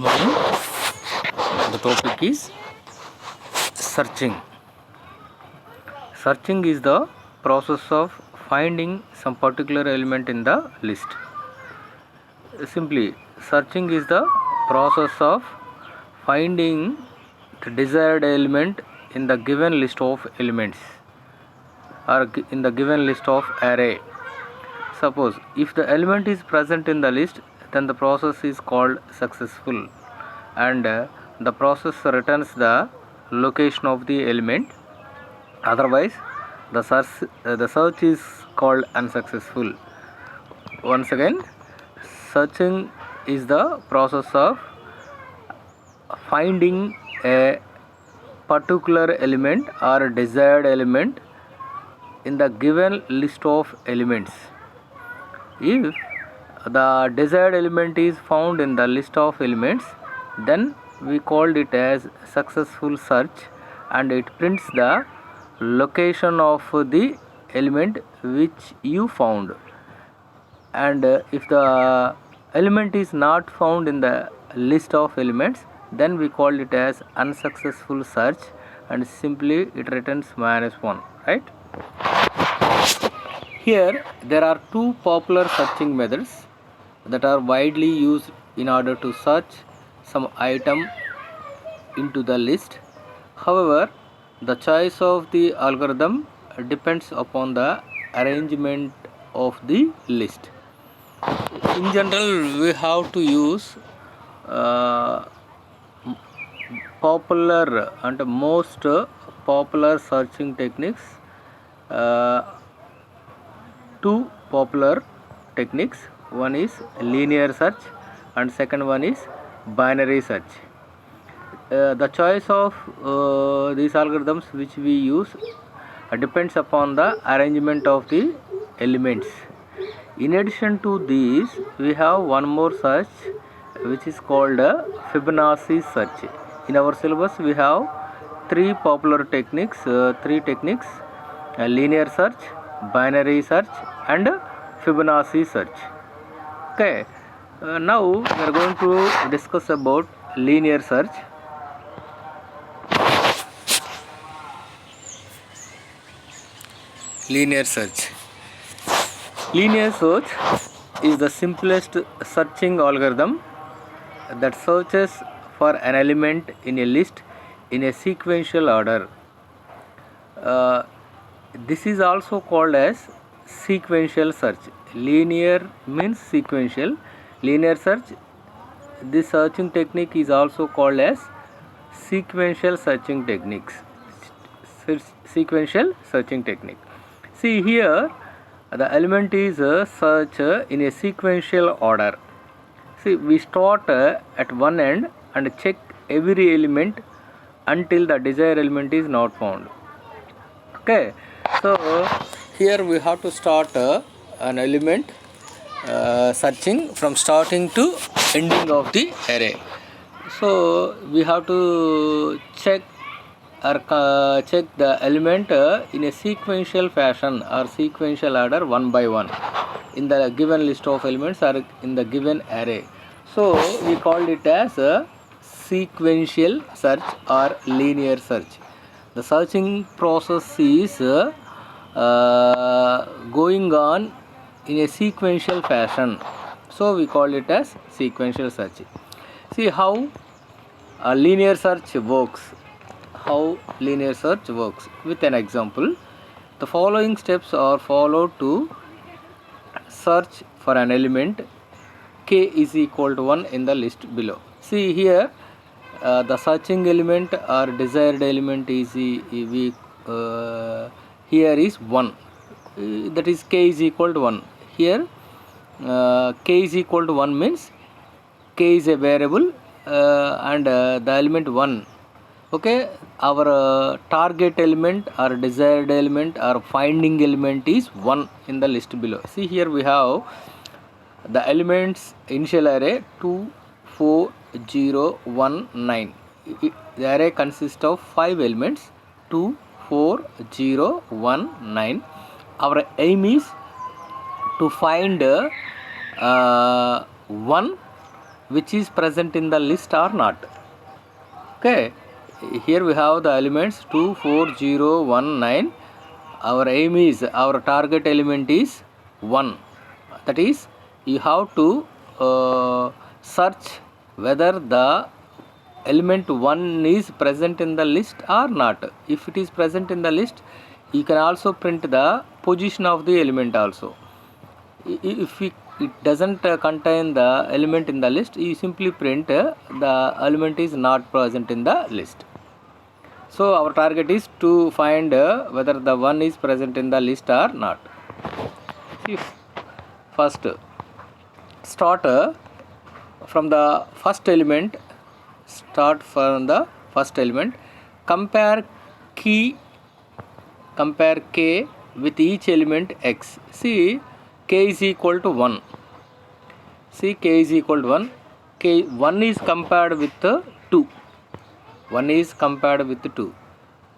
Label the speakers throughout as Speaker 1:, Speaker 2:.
Speaker 1: morning. The topic is searching. Searching is the process of finding some particular element in the list. Simply, searching is the process of finding the desired element in the given list of elements or in the given list of array. Suppose if the element is present in the list, then the process is called successful, and the process returns the location of the element. Otherwise, the search is called unsuccessful. Once again, searching is the process of finding a particular element or desired element in the given list of elements. If the desired element is found in the list of elements, then we called it as successful search, and it prints the location of the element which you found. And if the element is not found in the list of elements, then we call it as unsuccessful search, and simply it returns -1, right? Here there are two popular searching methods that are widely used in order to search some item into the list. However, the choice of the algorithm depends upon the arrangement of the list. In general, we have to use popular and most popular searching techniques. Two popular techniques. One is linear search and second one is binary search. The choice of these algorithms which we use depends upon the arrangement of the elements. In addition to these, we have one more search which is called Fibonacci search. In our syllabus, we have three popular techniques, linear search, binary search and Fibonacci search. Okay, now we are going to discuss about linear search. Linear search. Linear search is the simplest searching algorithm that searches for an element in a list in a sequential order. This is also called as sequential search. Linear means sequential. Linear search, this searching technique is also called as sequential searching techniques. Sequential searching technique. See here, the element is searched in a sequential order. See, we start at one end and check every element until the desired element is not found. Okay, so here we have to start an element searching from starting to ending of the array. So we have to check the element in a sequential fashion or sequential order one by one in the given list of elements or in the given array. So we called it as a sequential search or linear search. The searching process is going on in a sequential fashion, so we call it as sequential search. See how a linear search works. With an example, the following steps are followed to search for an element k is equal to 1 in the list below. See here, the searching element or desired element is here is 1, that is k is equal to 1. Here k is equal to 1 means k is a variable and the element 1. Okay, our target element or desired element or finding element is 1 in the list below. See here we have the elements initial array 2, 4, 0, 1, 9. The array consists of 5 elements 2, 4, 0, 1, 9. Our aim is to find 1 which is present in the list or not. Okay, here we have the elements 2 4 0 1 9. Our aim is, our target element is 1. That is, you have to search whether the element 1 is present in the list or not. If it is present in the list, you can also print the position of the element also. If it doesn't contain the element in the list, you simply print the element is not present in the list. So our target is to find whether the 1 is present in the list or not. First, start from the first element. Compare k with each element x. See, k is equal to 1. See, k is equal to 1. K 1 is compared with 2. 1 is compared with 2.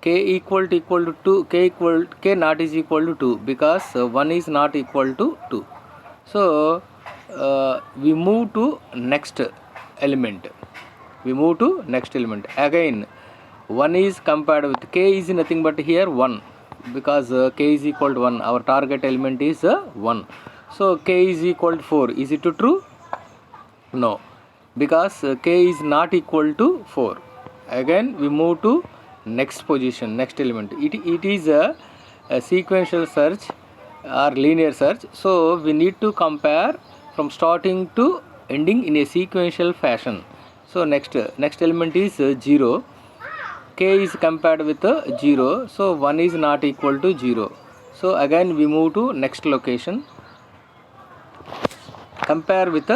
Speaker 1: K equal to 2. K not is equal to 2 because 1 is not equal to 2. So we move to next element. Again, 1 is compared with k is nothing but here 1, because k is equal to 1. Our target element is 1. So k is equal to 4. Is it true? No, because k is not equal to 4. Again we move to next position, next element. It is a sequential search or linear search. So we need to compare from starting to ending in a sequential fashion. So next element is 0. K is compared with 0. So 1 is not equal to 0. So again we move to next location. Compare with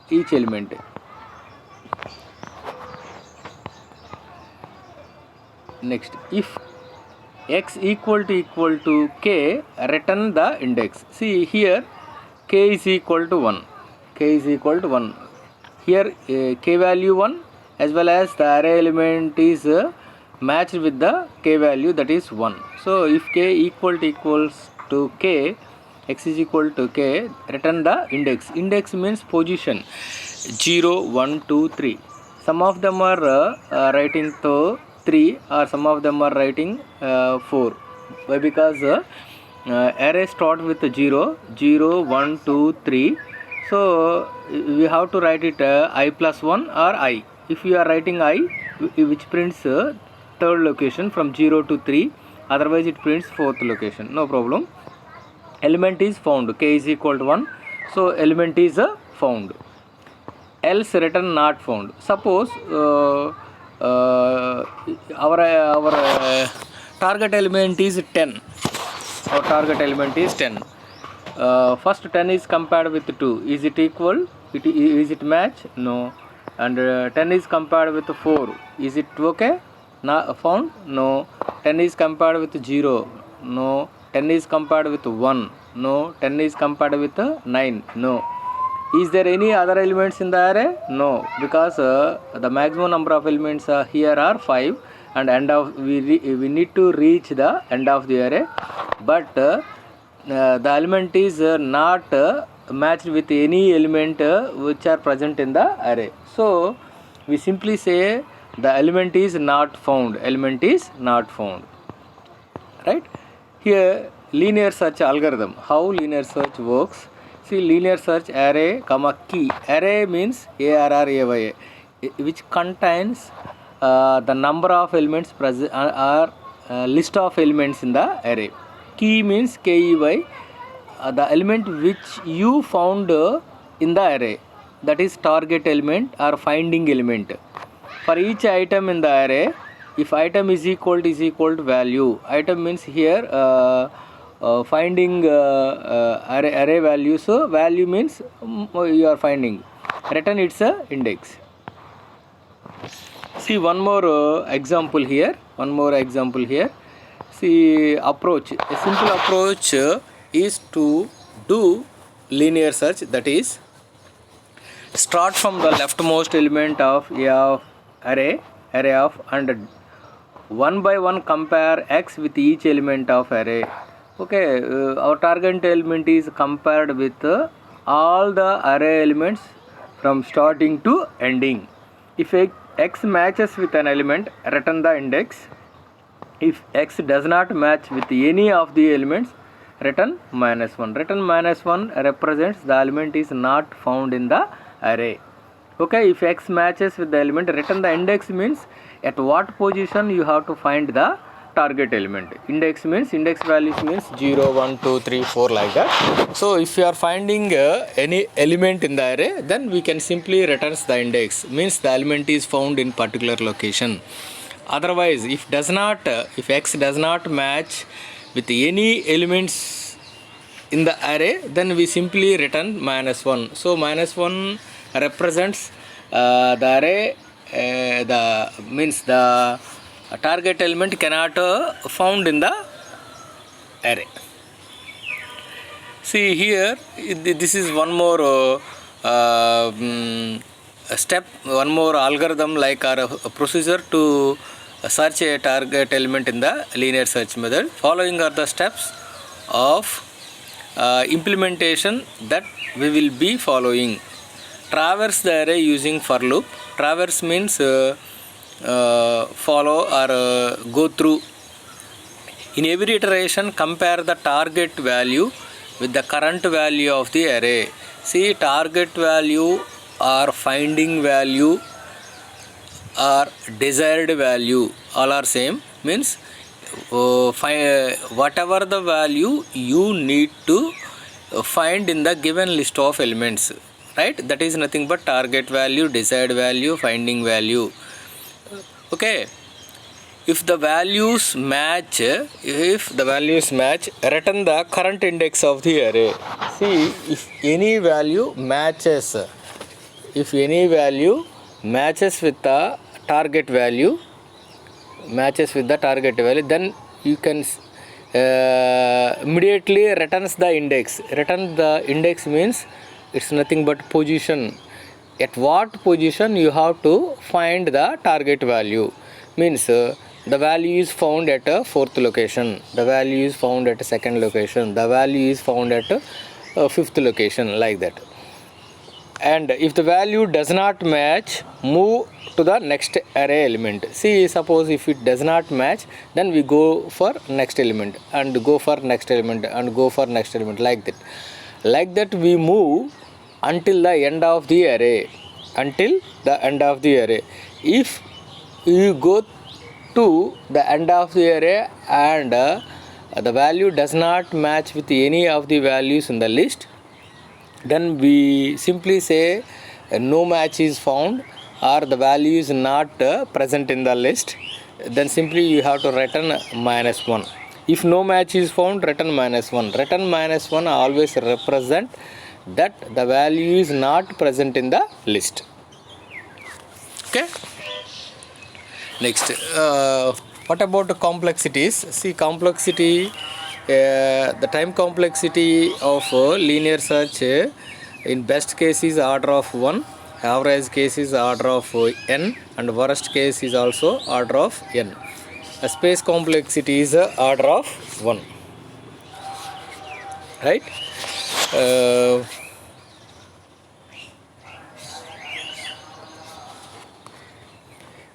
Speaker 1: each element. Next, if x equal to k, return the index. See, here k is equal to 1. Here k value 1 as well as the array element is matched with the k value, that is 1. So if k equals to k, x is equal to k, return the index. Index means position 0 1 2 3. Some of them are writing to 3, or some of them are writing 4. Why? Because array start with 0 0 1 2 3. So we have to write it I plus 1 or I. If you are writing I, which prints third location from 0 to 3, otherwise it prints fourth location. No problem. Element is found. K is equal to 1. So element is found. Else return not found. Suppose our target element is 10. Our target element is 10. First 10 is compared with 2. Is it equal? Is it match? No. And 10 is compared with 4. Is it okay? Not found? No. 10 is compared with 0. No. 10 is compared with 1. No. 10 is compared with 9. No. Is there any other elements in the array? No, because the maximum number of elements here are 5, and we need to reach the end of the array, but the element is not matched with any element which are present in the array. So we simply say the element is not found. Right? Here linear search algorithm. How linear search works? See, linear search array, key. Array means ARRAY, which contains the number of elements present or list of elements in the array. Key means KEY, the element which you found in the array, that is target element or finding element. For each item in the array, if item is equal to value, item means here finding array value. So value means you are finding. Return its index. See, one more example here. See, approach. A simple approach is to do linear search, that is, start from the leftmost element of array of 100. One by one compare x with each element of array. Okay, our target element is compared with all the array elements from starting to ending. If x matches with an element, return the index. If x does not match with any of the elements, return -1. Return -1 represents the element is not found in the array. Okay, if x matches with the element, return the index means at what position you have to find the target element. Index means index values means 0, 1, 2, 3, 4 like that. So if you are finding any element in the array, then we can simply returns the index, means the element is found in particular location. Otherwise, if x does not match with any elements in the array, then we simply return -1. So -1 represents the array, the target element cannot found in the array. See here, this is one more step, one more algorithm like a procedure to search a target element in the linear search method. Following are the steps of implementation that we will be following. Traverse the array using for loop. Traverse means follow or go through. In every iteration, compare the target value with the current value of the array. See, target value or finding value or desired value all are same, means whatever the value you need to find in the given list of elements, right? That is nothing but target value, desired value, finding value. Okay, if the values match, return the current index of the array. See, if any value matches with the target value, then you can immediately returns the index. Return the index means it's nothing but position. At what position you have to find the target value, means the value is found at a 4th location, the value is found at a 2nd location, the value is found at a 5th location, like that. And if the value does not match, move to the next array element. See, suppose if it does not match, then we go for next element and go for next element and go for next element, like that. Like that we move until the end of the array. If you go to the end of the array and the value does not match with any of the values in the list, then we simply say no match is found or the value is not present in the list. Then simply you have to return -1. If no match is found, return -1. Return -1 always represent that the value is not present in the list. Okay. Next, what about the complexities? See, complexity, the time complexity of linear search in best case is order of 1, average case is order of n, and worst case is also order of n. The space complexity is order of 1, right?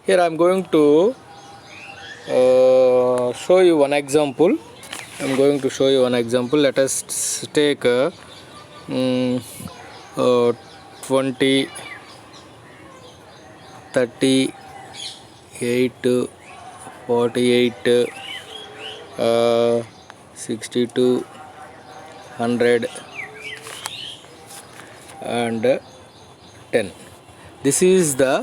Speaker 1: Here I am going to show you one example. Let us take 20, 30, 8, 48, 62, 100 and 10. This is the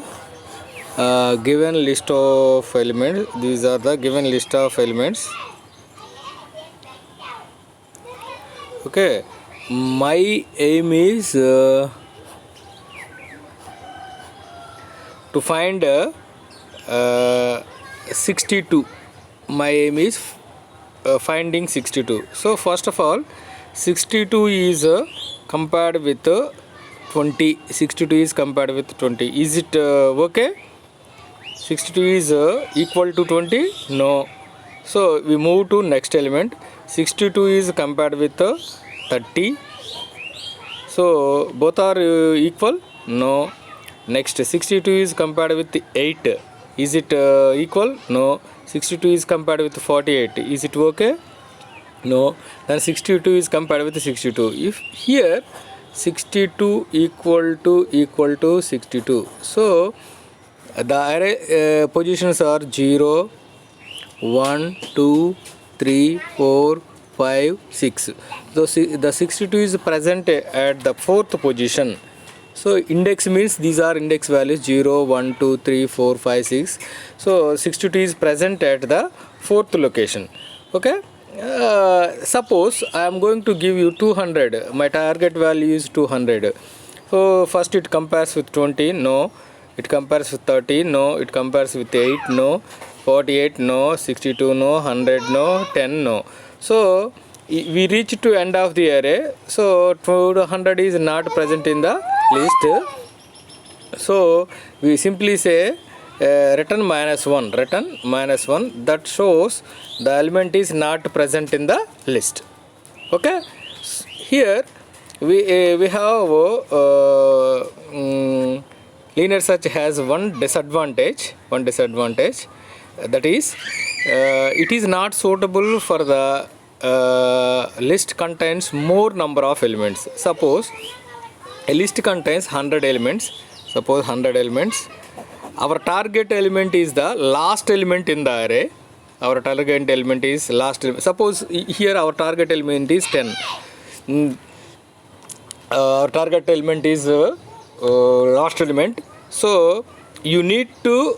Speaker 1: given list of elements. These are the given list of elements. Okay, my aim is to find 62. My aim is finding 62. So first of all, 62 is compared with 20. 62 is compared with 20. Is it okay? 62 is equal to 20? No. So we move to next element. 62 is compared with 30. So both are equal? No. Next 62 is compared with 8. Is it equal? No. 62 is compared with 48. Is it okay? No. Then 62 is compared with 62. If here 62 equal to 62. So the array positions are 0, 1, 2, 3, 4, 5, 6. So the 62 is present at the fourth position. So index means these are index values 0, 1, 2, 3, 4, 5, 6. So 62 is present at the fourth location. Okay. Suppose I am going to give you 200. My target value is 200. So first it compares with 20. No. It compares with 30. No. It compares with 8. No. 48. No. 62. No. 100. No. 10. No. So we reach to end of the array. So 200 is not present in the list. So we simply say return -1. Return -1. That shows the element is not present in the list. Okay. Here we have linear search has one disadvantage. That is it is not suitable for the list contains more number of elements. Suppose a list contains 100 elements. Suppose 100 elements. Our target element is the last element in the array. Our target element is last element. Suppose here our target element is 10. Our target element is last element. So you need to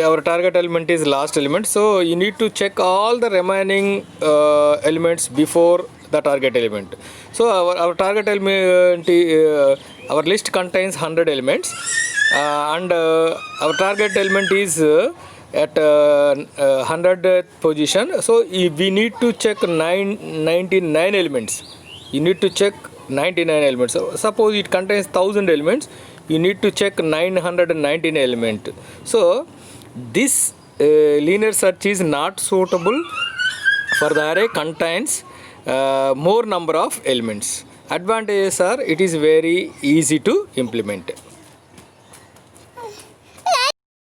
Speaker 1: our target element is last element, so you need to check all the remaining elements before the target element. So our target element our list contains 100 elements and our target element is at 100th position. So we need to check 99 elements. You need to check 99 elements. So suppose it contains 1000 elements, you need to check 919 element. So this linear search is not suitable for the array contains more number of elements. Advantages are it is very easy to implement.